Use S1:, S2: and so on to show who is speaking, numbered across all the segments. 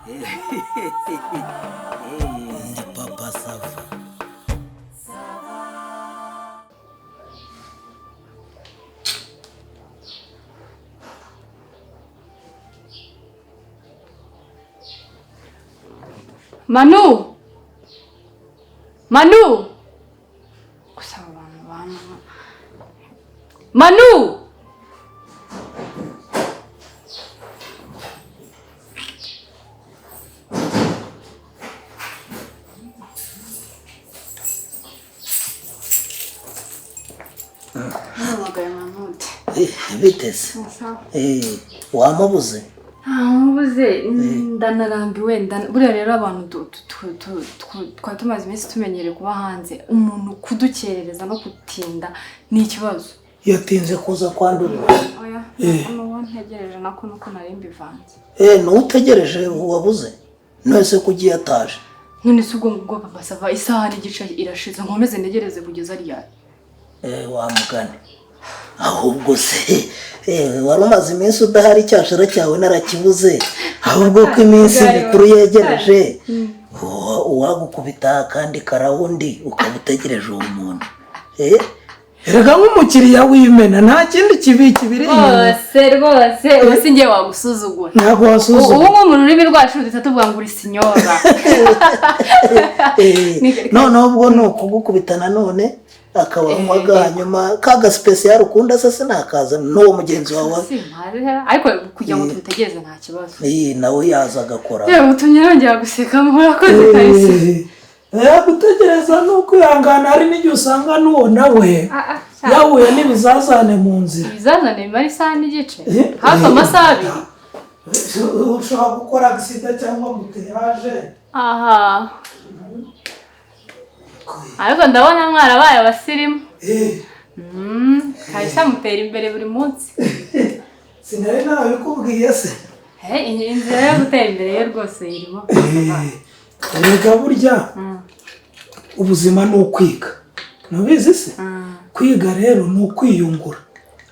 S1: Ndi papa Sava.
S2: Manu! Manu! Kusaba abantu. Manu!
S1: Biteze. Wamubuze?
S2: Mubuze ndanarambiwe buriya rero abantu twari tumaze iminsi tumenyereye kuba hanze umuntu kudukerereza no gutinda ni ikibazo.
S1: Yatinze kuza kwandura.
S2: Oya ntegereje nako nuko nari mbivanze.
S1: Nutegereje wabuze nose kugiye ataje.
S2: None se ubwo ngubwo papa Sava isaha n'igice irashize nkomeze ntegereze kugeza ryari?
S1: Wamugane ahubwo se wari umaze iminsi udahari cyashara cyawe narakibuze ahubwo ko iminsi mikuru yegereje uwagukubita kandi karawundi ukabutegereje uwo muntu erega nk'umukiriya w'imena nta kindi kibiri
S2: rwose ubu si ngiye wagusuzugura
S1: ntabwo wasuzugura
S2: ubu nko mu rurimi rwacu duhita tuvuga ngo uri sinyora
S1: noneho ubwo ni ukugukubita nanone akaba umwaga hanyuma kaga special ukunda sase nakaza n'uwo mugenzi wawe
S2: ariko kugira ngo tumutegereze nta kibazo
S1: nawe yaza agakora
S2: utumye yongera guseka murakoze kahise
S1: gutegereza no kwihangana hari n'igihe usanga n'uwo nawe yahuye n'ibizazane mu nzira.
S2: Ibizazane bimara isaha n'igice hafi amasaha abiri
S1: ushobora gukora agisida cyangwa muteraje.
S2: Aha ariko ndabona mwarabaye abasirimu. Kahise mutera imbere buri munsi.
S1: Sinari nabikubwiye se.
S2: Inzira yo gutera imbere yo rwose irimo.
S1: Erega burya ubuzima ni ukwiga. Nubizi se? Kwiga rero ni ukwiyungura.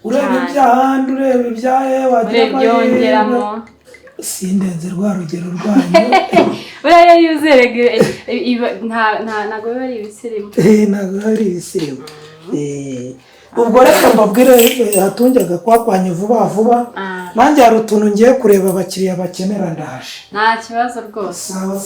S1: Ureba ibyahandi ureba ibyahe wagira
S2: byongeramo.
S1: Sindenze rwa rugero rwanyu.
S2: Uriya yuzerege ntago biba ari ibisirimu.
S1: Ntago ari ibisirimu. Ubwo reka mbabwire hatunjaga kwakwanye vuba nanjye hari utuntu ngiye kureba abakiriya bakenera ndaje.
S2: Nta kibazo rwose.
S1: Sawa.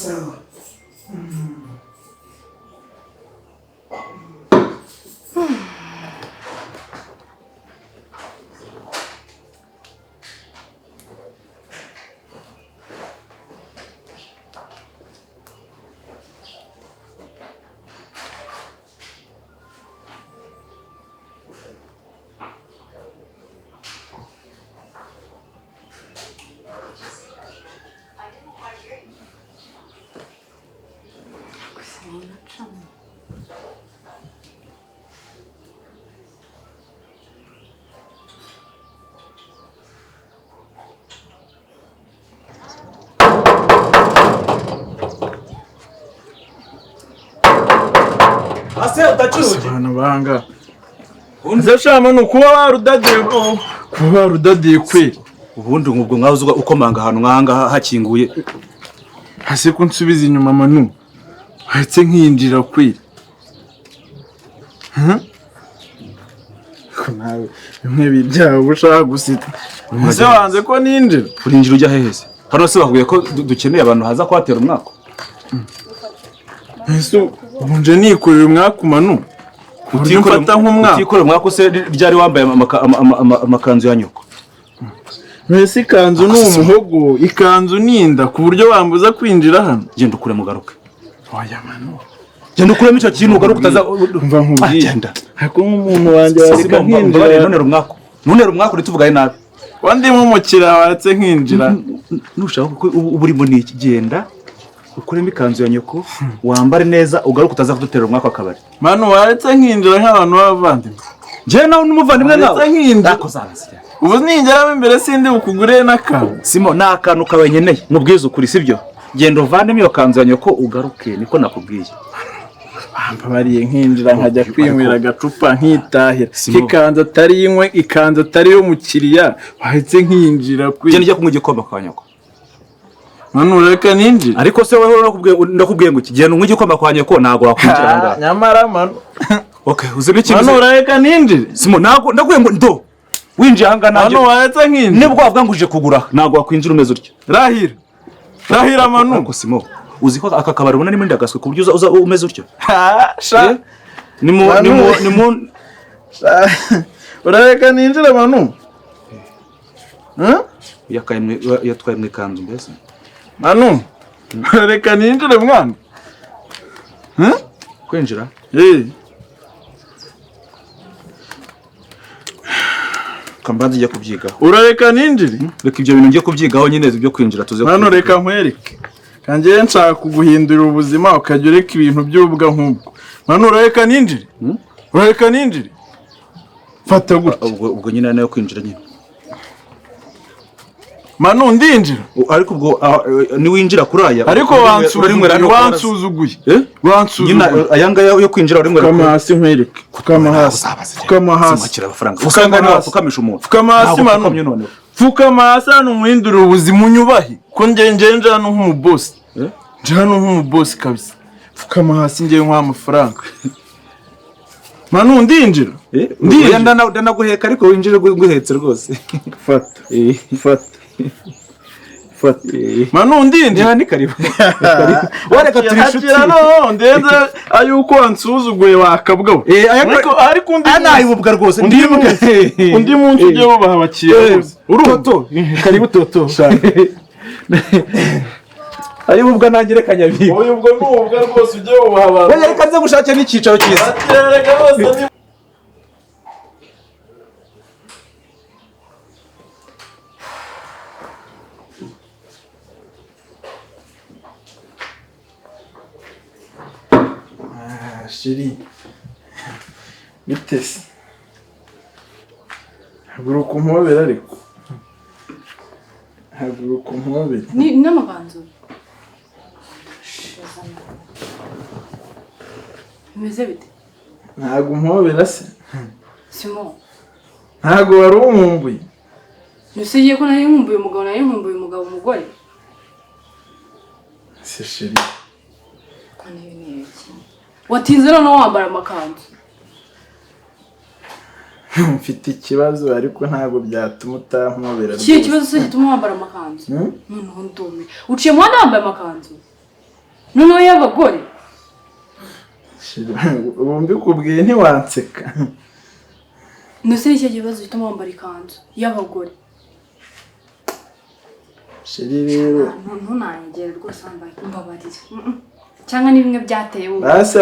S3: Ase utachuje
S4: bana banga unze shama no kuba warudadiye kwe
S3: ubundi ngubwo mwazugwa ukomanga hano nkanga hakinguye
S4: hase ko nsubiza inyuma Manu hetse nkinjira kwe nawe bimwe bijyaho ushaka gusita ese wanze ko ninjira
S3: urinjira ujya hehese hano se bahuye ko dukeneye abantu haza kwatera umwaka
S4: ese ubunje nikorera umwaka Manu utimfata nk'umwaka
S3: utikorera umwaka se ryari wambaye amakanzu ya nyoko
S4: Mwese ikanzu ni umuhogo ikanzu ninda ku buryo wambuza kwinjira hano
S3: genda ukure mugaruke
S4: oya Manu
S3: genda ukuremo icyo kintu ugaruka utaza
S4: umva nkubwiye hako nk'umuntu wanjye warika nkinjira
S3: nunera umwaka uri tuvugaye nabi
S4: wandi nk'umukira watse nkinjira
S3: nushaka ko uburimo ni ikigenda ukuremo ikanzu ya nyoko wambare neza ugaruka utaza kudutera umwaka akabari
S4: Manu waretse nkinjira nk'abantu b'abavandimwe
S3: je nawe n'umuvandimwe nawe
S4: waretse nkinjira
S3: ndakozanze
S4: ubu ninjiramo imbere sindi bukugure n'akantu
S3: Simo n'akantu kawenyeneye nubwiza ukuri sibyo genda uvandemo iyo kanzu ya nyoko ugaruke niko nakubwiye
S4: bambariye nkinjira nkajya kwinywera agacupa nkitahira ikanzu atari inkwe ikanzu atari yo mukiriya wahetse nkinjira
S3: genda ujya kunywa igikoma kwa nyoko
S4: Manu reka ninjire.
S3: Ariko se wowe ndakubwiye ngo ikigenda umwe igikoma kwa nyoko ntago wakwinjira ngaha.
S4: Nyamara Manu.
S3: Okay, uzi biki?
S4: Manu reka ninjire.
S3: Simo ntago ndakubwiye ngo ndo. Winjiye hanga nanjye.
S4: Manu waretse nkinjira.
S3: Nibwo wavuga ngo uje kugura ntago wakwinjira umeze utyo.
S4: Rahira Manu.
S3: Ariko Simo uzi ko aka kabari ubona nimwe ndagaswe ku buryo uza umeze utyo.
S4: Sha.
S3: Ni mu
S4: urareka ninjire Manu.
S3: Yatwaye mu ikanzu mbese.
S4: Manu. Urareka ninjire mwana.
S3: Kwinjira? Kambanza ijya kubyigaho.
S4: Urareka ninjire?
S3: Reka ibyo bintu ngiye kubyigaho nyine byo kwinjira tuze.
S4: Manu reka nkwereke. Kanjye nshaka kuguhindura ubuzima ukajya ureka ibintu by'ubwa nk'ubwo. Manu urareka ninjire? Urareka ninjire? Fata gutya.
S3: Ubwo nyine nayo kwinjira nyine.
S4: Manu ndinjira.
S3: Ariko ubwo ni winjira kuraya.
S4: Ariko wansuzuguye.
S3: Nyine ayanga yo kwinjira uri mwera.
S4: Fukama hasi nkwereke. Fukama hasi. Fukama hasi.
S3: Fukamisha umuntu.
S4: Fukama hasi Manu. Fukama hasi hano umuhindura ubuzima unyubahe. Ko nje hano nk'umubosi. Nje hano nk'umubosi kabisa. Fukama hasi ngiye nkwa amafaranga. Manu ndinjira.
S3: Ndinjira ndanaguheka ariko winjire guhetse rwose.
S4: Fata. Fata. Manu ndinjira
S3: ni karibu. Wareka turishuti.
S4: No ndenza ayuko ansuzuguye wakabwa. Ariko
S3: anayibubwa rwose.
S4: Undi munsi ujye bubaha abakiye.
S3: Toto. Karibu Toto. Ayibubwa nangire kanyabiye.
S4: Oyo ubwo nubwa rwose ujye bubaha abantu.
S3: Oya reka nze gushaka n'ikicaro cyiza.
S4: Reka bose Shiri. Bitese. Haguruka umpobera ariko. Haguruka umpobera.
S2: Ni n'amakanzu. Bimeze bite?
S4: Ntago umpobera se.
S2: Simo.
S4: Ntago wari umumbuye.
S2: Nusigiye ko nari nkumbuye umugabo umugore.
S4: Se Shiri.
S2: Watinze no wambara amakanzu.
S4: Mfite ikibazo ariko ntago byatuma utampobera.
S2: Iki kibazo se gituma wambara amakanzu? Noneho ndumi. Uciye mu wambaye amakanzu? Noneho y'abagore.
S4: Ubumbi kubwiye ntiwanseka.
S2: Nuse iki kibazo gituma wambara ikanzu y'abagore.
S4: Shiri rero.
S2: Ntunangere rwose wambaye imbabarire. Cyangwa ni bimwe byateye wowe.
S4: Base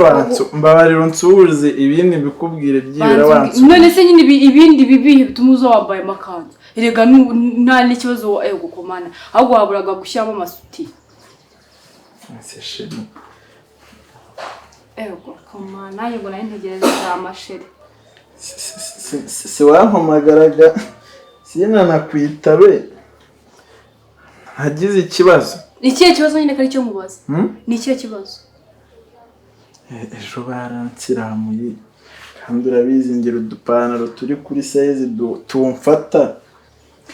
S4: mbabarira unsuhuze ibindi bikubwire byibera wansu.
S2: None se nyine ibindi bibihe bituma uzo wambaye amakanzu. Erega nta n'ikibazo gukomana. Ahubwo waburaga gushyiramo amasuti.
S4: Se Shiri.
S2: Ego komana yego nari ntegereza za masheri.
S4: Se wampamagaraga sina nakwitabe. Hagize ikibazo.
S2: Ikihe kibazo nyine kari cyo mubaza? Ni ikihe kibazo?
S4: Ejo baransiramuye. Kandi urabizi ngero udupantaro turi kuri size tumfata.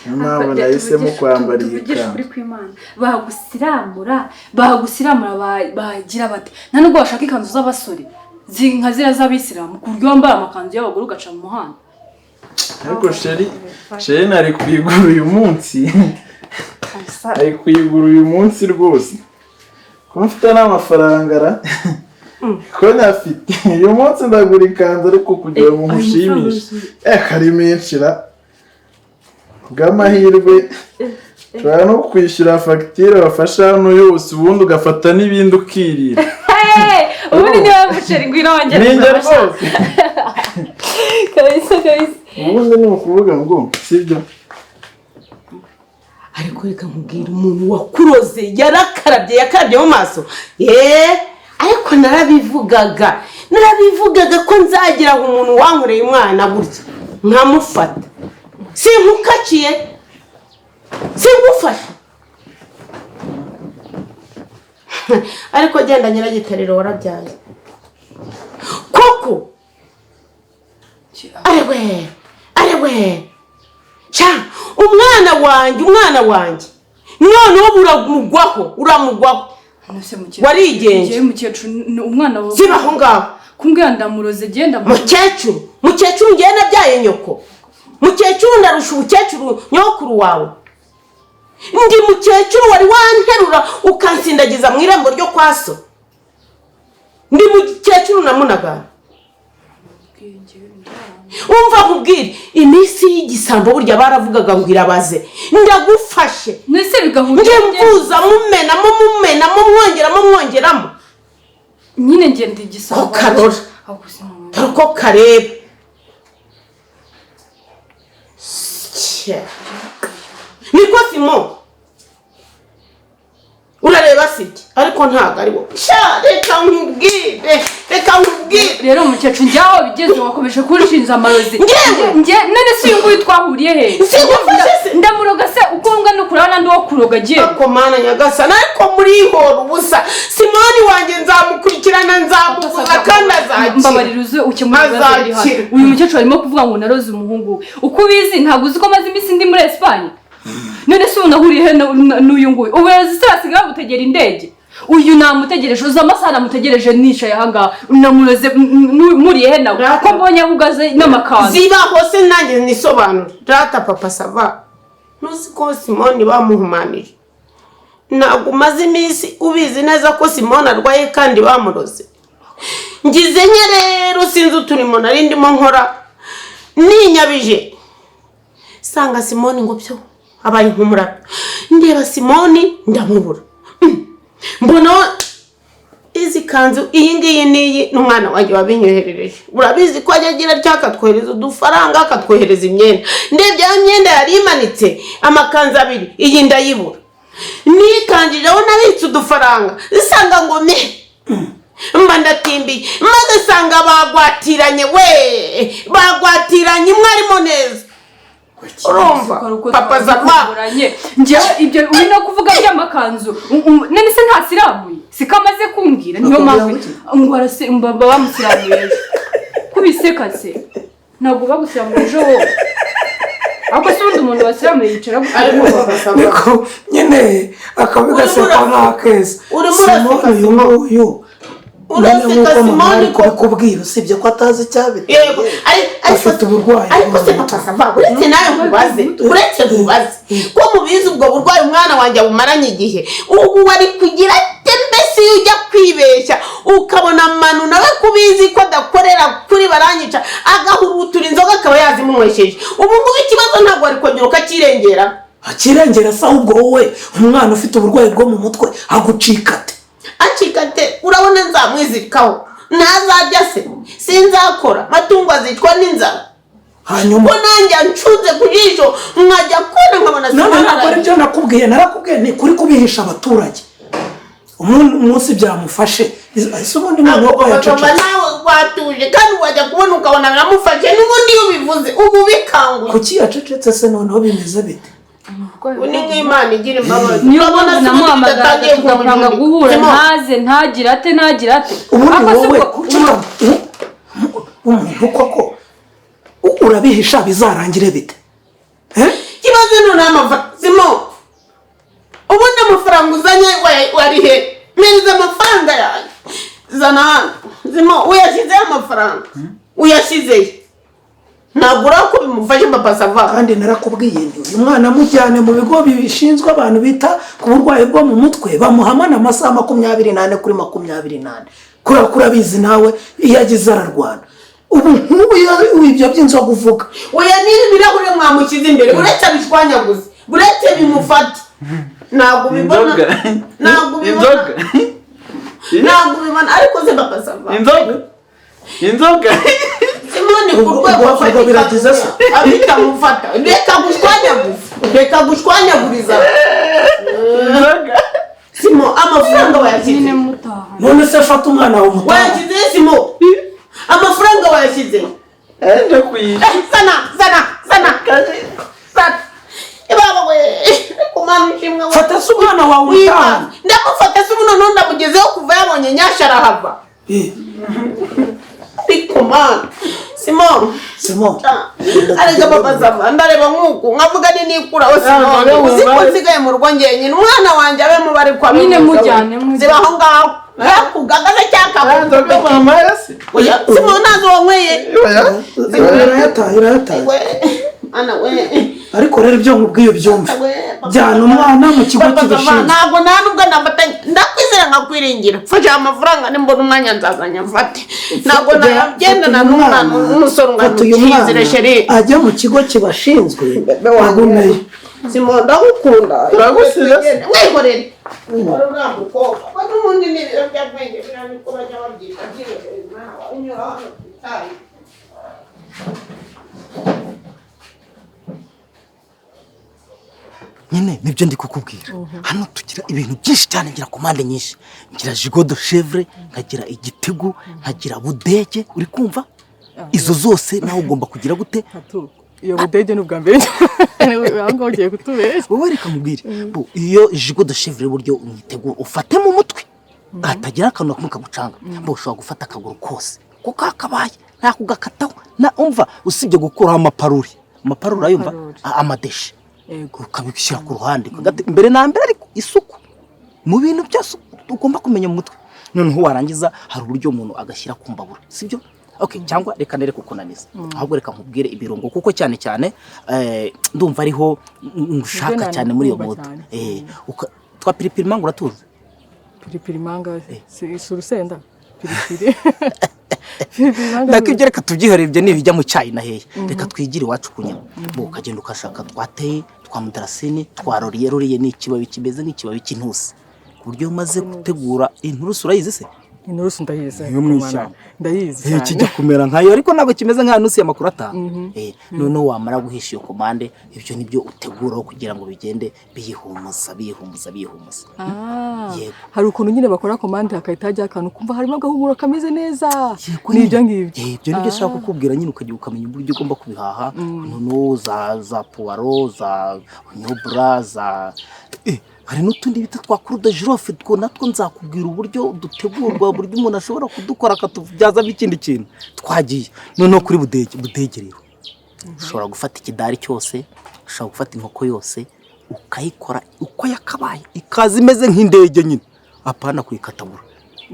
S4: Ntabwo nahisemo kwambara ikanzu.
S2: Bagusiramura bagira bate. Nta nubwo bashaka ikanzu z'abasore. Nka zira z'abisilamu ku buryo wambara amakanzu y'abagore ugaca mu muhanda.
S4: Ariko Sheri nari kwigura uyu munsi. Ari kwigura uyu munsi rwose. Ko mfite n'amafaranga ra. Ko nafite. Uyu munsi ndagura ikanzu ariko kugira ngo mushimishe. Kari menshi ra. Bw'amahirwe. Ushobora no kwishyura fagitire wafasha hano yose ubundi ugafata n'ibindi ukirira.
S2: Ubundi niba musheri ngwino wongera.
S4: Ninjye rwose.
S2: Kabisa.
S4: Ubundi ni ukuvuga ngo sibyo.
S5: Ariko reka nkubwira umuntu wakuroze yakarabye mu maso. Ariko narabivugaga ko nzagira umuntu wankoreye umwana burya nkamufata. Sinkukaciye. Singufasha. Ariko genda nyiragitariro warabyaye. Koko. Arewe. Cha, umwana wanjye none ubu uramugwaho warigenje
S2: umwana wawe
S5: ziba aho ngaho
S2: kumbwira ndamuroze genda
S5: mukecuru ngiye nabyaye nyoko mukecuru ndarusha ubukecuru nyokuru wawe ndi mukecuru wari wanterura ukansindagiza mu irembo ryo kwa so ndi mukecuru namunagana umva nkubwire iminsi y'igisambo burya baravugaga ngo irabaze ndagufashe
S2: nese bigahura
S5: ngiye mvuza mumenamo mwongeramo
S2: nyine ngende igisambo
S5: karora ko kareba niko Simo urareba siki ariko ntago ari wowe reka nkubwire
S2: rero umukecuru njyaho bigeze wakomeje kunshinza amarozi nge none si uyu nguyu twahuriye he ndamuroga se uko mbwa no kurana ndi wo kuroga giye
S5: ako mana nyagasana ariko muri ihora ubusa Simoni wanjye nzamukurikirana nzamubuza kandi azakira
S2: mbabarira uze ukemura ibibazo biri hano uyu mukecuru arimo kuvuga ngo naroze umuhungu we uko ubizi ntabwo uzi ko maze iminsi ndi muri Espagne none se unahuriye he n'uyu nguyu ubuyobozi se basigaye babutegera indege uyu namutegereje uza amasaha namutegereje nicaye ahangaha namuroze muriye he nawe ko mbonye ahugaze n'amakanzu
S5: ziba hose nanjye nisobanura rata papa sava ntuzi ko Simoni bamuhumanije ntabwo umaze iminsi ubizi neza ko Simoni arwaye kandi bamuroze ngize nke rero sinzi uturimo nari ndimo nkora ninyabije sanga Simoni ngo byo abaye nk'umurapfa ndeba Simoni ndamubura mbona izi kanzu iyi ngiyi niyi n'umwana wanjye wabinyoherereje urabizi ko ajya agira cyakatwohereza udufaranga akatwohereza imyenda ndebye ya myenda yari imanitse amakanzu abiri iyi ndayibura nikanjijeho nabitse udufaranga isanga ngo mba ndatimbiye maze sanga bagwatiranye umwe arimo neza urumva papa zakuranye
S2: njyewe ibyo uri no kuvuga by'amakanzu none se ntasiramuye sikamaze kumbwira niyo mpamvu ngo arasimba bamusiramuye kubiseka se ntabwo bagusiramuye ejo wowe ahubwo se ubundi umuntu wasiramuye yicara
S1: ariko nyine akabigaseka nk'akeza Simoni uyu
S5: uraseka Simoni
S1: ko kubwira usibye ko atazi icyabiteye afite uburwayi
S5: ariko se papa sava uretse nawe nkubaze ko mubizi ubwo burwayi umwana wanjye bumaranye igihe ubu wari kugira mbese iyo ujya kwibeshya ukabona manu nawe kubizi ko adakorera kuri baranyica agahurutura inzoga akaba yazimunywesheje ubu ngubu ikibazo ntabwo ari kongera ukakirengera
S1: akirengera se ahubwo wowe umwana ufite uburwayi bwo mu mutwe agucikate
S5: acikate urabona nzamwizirikaho ntazajya se sinzakora amatungo azicwa n'inzara
S1: hanyuma
S5: ko nanjye ncunze ku jisho nkajya kubona nkabona
S1: ntabwo ibyo narakubwiye ni kuri kubihisha abaturage umunsi byamufashe ese ubundi ntabwo ko yacecetse
S5: nawe watuje kandi wajya kubona ukabona biramufashe n'ubundi iyo ubivuze ubu bikanguye
S1: kuki yacecetse se noneho bimeze bite
S5: ni nk'Imana igira imbabazi
S2: niyo mpamvu namuhamagara tugapanga guhura ntagire ate
S1: ubundi wowe umuntu koko urabihisha bizarangire bite
S5: ikibazo none Simo ubundi amafaranga uzanye wari he mpereza amafaranga yanjye zana hano Simo uyashyizeho amafaranga uyashyizeyo ntabwo urako bimufashe papa sava
S1: kandi narakubwiye uyu mwana amujyane mu bigo bishinzwe abantu bita ku burwayi bwo mu mutwe bamuhamana amasaha 24 kuri 24 kurabizi nawe iyo agize ararwana ubu nk'ubu ibyo by'inzoga uvuga
S5: oya n'ibirahure mwamushyize imbere uretse abishwanyaguze uretse bimufata ntabwo bibona ariko se papa sava
S4: inzoga
S5: Simoni kurwego
S1: afata biragize se
S5: abitamufata reka gushwanyaguriza Simo amafaranga wayashyize
S1: none se fata umwana wawe mutaha
S5: wayashyize Simo amafaranga wayashyize
S4: ende kuyisha
S5: sana ibaba we kumana ushimwe
S1: fata se umwana wawe mutaha
S5: ndamufata se ubuno none ndamugezeho kuva yabonye nyasha arahava ariko man Simon arega papa Sava ndareba nkuko nkavuga ni nikura we Simon uziko nsigaye mu rugo ngenye umwana wanjye abe mu bari kwa
S2: nyine mujyane
S5: zibaho ngaho yakugagaza cyaka
S4: ndoga mama yasi
S5: Simon nazo wanyweye
S1: irayataye
S5: ana we
S1: ariko rero ibyo nkubwiye byumve jyana umwana mu kigo kibishinzwe
S5: ntabwo nta nubwo ndakwizera nkakwiringira fasha amafaranga nimbona umwanya nzazanya mfate ntabwo nagendana n'umwana n'umusore ungana sheri
S1: ajya mu kigo kibashinzwe agumeye
S5: Simon ndagukunda
S4: uragusize
S5: mwihorere uramuko n'ubundi ni ibiro by'abwenge birabiko bajya babyita unyura hano itayi
S6: nyine nibyo ndi kukubwira hano tugira ibintu byinshi cyane ngira komande nyinshi ngira jigo de chèvre nkagira igitego nkagira budege uri kumva izo zose nawe ugomba kugira gute
S7: iyo budege n'ubwa mbere aho ugiye kutubeshya
S6: wowe reka mubwire iyo jigo de chèvre buryo unyitegura ufate mu mutwe hatagira akantu kamwe kagucanga ushobora gufata akaguru kose kuko akabaye nta kugakataho na umva usibye gukuraho amaparuri ayumva amadeshe ukabishyira ku ruhande mbere na mbere ariko isuku mu bintu byose ugomba kumenya mu mutwe noneho warangiza hari uburyo umuntu agashyira ku mbabura sibyo cyangwa reka nereke ukunaniza ahubwo reka nkubwire ibirungo kuko cyane cyane ndumva ariho ngushaka cyane muri iyo moto twa piripiri manga uratuzi
S7: piripiri manga si urusenda piripiri
S6: nakibyo reka tubyihorere ibyo nibijya mu cyayi na hehe reka twigire iwacu kunyama ukagenda ukashaka twateye twa mudarasini twa roriye n'ikibabi kimeze nk'ikibabi cy'intusi ku buryo umaze gutegura inturusi urayizi se
S7: inturusi ndayizi
S6: ndayizi kijya kumera nkayo ariko ntabwo kimeze nka nusi ya makuru atanu noneho wamara guhisha iyo komande ibyo nibyo uteguraho kugira ngo bigende biyihumuza
S7: hari ukuntu nyine bakora komande hakahita hajya akantu kumva harimo agahumuro kameze neza n'ibyo ngibyo
S6: ibyo nibyo ushaka kukubwira nyine ukajya ukamenya uburyo ugomba kubihaha noneho za puwaro za nyobura za hari n'utundi bita twa kuruda jirofe two natwo nzakubwira uburyo dutegurwa uburyo umuntu ashobora kudukora akatubyazamo ikindi kintu twagiye noneho kuri budege rero ushobora gufata ikidari cyose ushobora gufata inkoko yose ukayikora uko yakabaye ikaza imeze nk'indege nyine apana kuyikatagura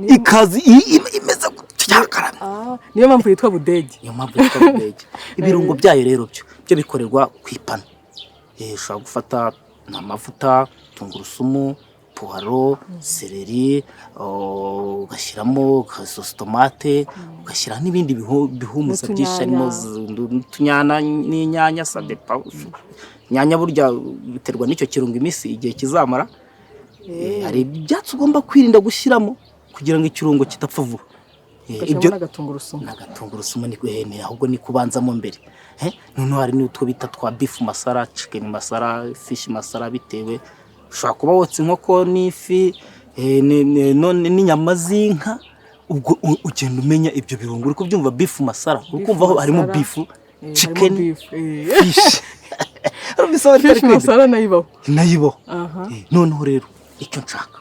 S6: ikazi imeze cyakaramye
S7: niyo mpamvu yitwa budege
S6: ibirungo byayo rero byo bikorerwa ku ipanu ushobora gufata amavuta tungurusumu puwaro seleri ugashyiramo sosi tomate ugashyira n'ibindi bihumuza byinshi harimo utunyana n'inyanya sadepa inyanya burya biterwa n'icyo kirungo iminsi igihe kizamara hari ibyatsi ugomba kwirinda gushyiramo kugira ngo ikirungo kitapfa vuba
S7: ibyo n'agatungurusumu
S6: ni ahubwo ni kubanzamo mbere noneho hari n'utwo bita twa bifu masara chicken masara fish masara bitewe ushobora kuba wotsa inkoko n'ifi n'inyama z'inka ubwo ugenda umenya ibyo birungo uri kubyumva bifu masara uri kumva aho harimo bifu chicken fish
S7: fish masara
S6: nayibaho noneho rero icyo nshaka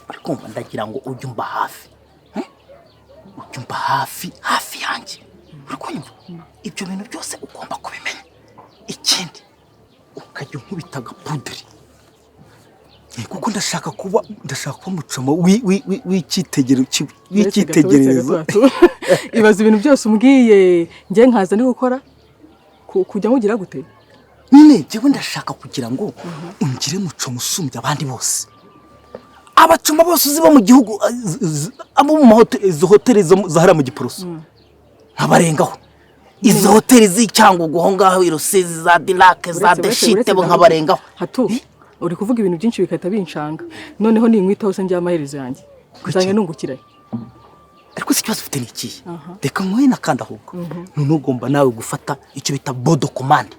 S6: uri kumva ndagira ngo ujye umba hafi yanjye uri kunyumva ibyo bintu byose ugomba kubimenya ikindi ukajya unkubita agapudiri kuko ndashaka kuba mucamo w'icyitegererezo
S7: ibaza ibintu byose umbwiye njye nkaza ni gukora kujya mugira gute
S6: nyine njyewe ndashaka kugira ngo ungire mucamo usumbya abandi bose abacuma bose uzi bo mu gihugu abo mu mahoteli izo hoteli zahara mu Giporoso nkabarengaho izo hoteli z'Icyangugu aho ngaho Rusizi za Dilake za Deshite bo nkabarengaho
S7: uri kuvuga ibintu byinshi bikahita binshanga noneho ninkwitaho se njya amaherezo yanjye kuzanye nungukirayo
S6: ariko si kibazo ufite niki reka nkwe nakanda ahubwo none ugomba nawe gufata icyo bita bodo command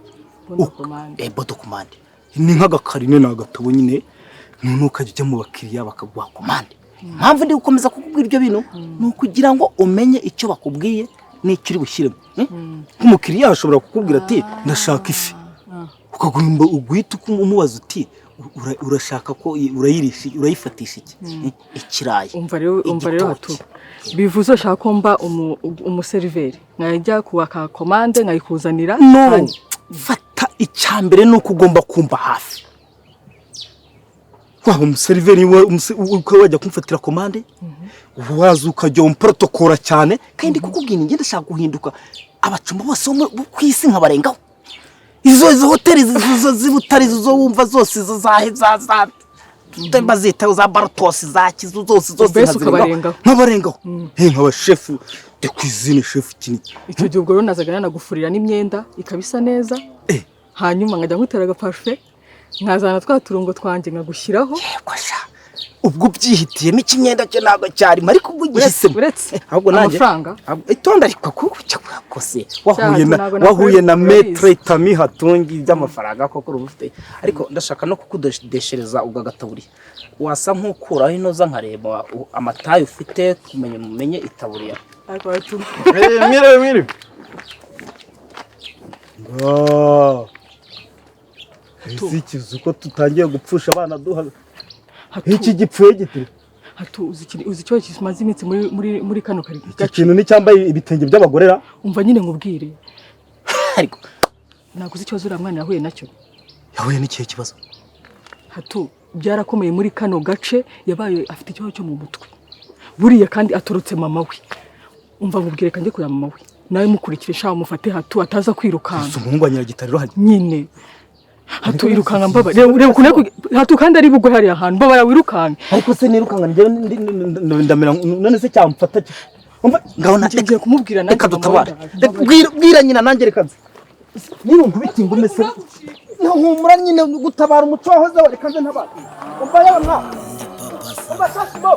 S6: bodo command ni nk'agakarine nagatabo nyine none ukajya ujya mu bakiriya bakaguha komande mpamvu ndi gukomeza kukubwira ibyo bintu ni ukugira ngo umenye icyo bakubwiye n'icyo uri bushyiremo nk'umukiriya ashobora kukubwira ati ndashaka ifi ukagomba uguhita umubaza uti urashaka ko urayifatisha iki ikirayi
S7: umva rero hatu bivuze ushaka ko mba umuseriveri nkajya kubaka komande nkayikuzanira
S6: no fata icyambere nuko ugomba kumba hafi waba umuseriveri uko wajya kumfatira komande waza ukajya mu protokora cyane kandi kukubwira ngende shaka guhinduka abacumba bose bo kwisi nkabarengaho izo hoteli z'ibutari zo wumva zose zo za temba zita za Bartos za kizu zose nkabarengaho nkaba chef de cuisine chef kini
S7: icyo gihe ubwo nazaga nanagufurira n'imyenda ikabisa neza hanyuma nkajya nguteraga parfait nkazana turungo twanjye nkagushyiraho
S6: ubwo byihitiyemo ikinyenda cyo nago cyari ariko ubwo gihisemo ahubwo nanjye
S7: amafaranga
S6: itonda ariko kose wahuye na maître Tami Hatungi by'amafaranga koko rufite ariko ndashaka no kukudeshereza ugagataburi wasa nk'ukuraho inoza nkareba amatayi ufite kumenye itaburiya
S4: mire Iki uko tutangiye gupfusha abana duha iki gipfuye gite
S7: hatu uzi cyo kimaze iminsi muri kano kari
S4: ikintu ni cyambaye ibitenge by'abagorera
S7: umva nyine nkubwire
S6: ariko
S7: naguze ikibazo uriya mwana yahuye nacyo
S6: yahuye n'ikihe kibazo
S7: hatu byarakomeye muri kano gace yabaye afite ikibazo cyo mu mutwe buriya kandi aturutse mama we umva nkubwire kandi ko ya mama we nawe mukurikire sha mufate hatu ataza kwirukana
S6: umuhungu wa Nyiragitariro hari
S7: nyine hatu irukanga mbaba reba kune hatu kandi ari bugwe hari ahantu mbaba wirukanga
S6: ariko se nirukanga njye ndamera none se cyamfata umva ngaho
S7: nagiye kumubwira
S6: nanjye dutabara bwira nyina nanjye rekaze nirungu bitinga umese nahumura nyine gutabara umuco wahoze reka nze ntabara umva yana umva sasa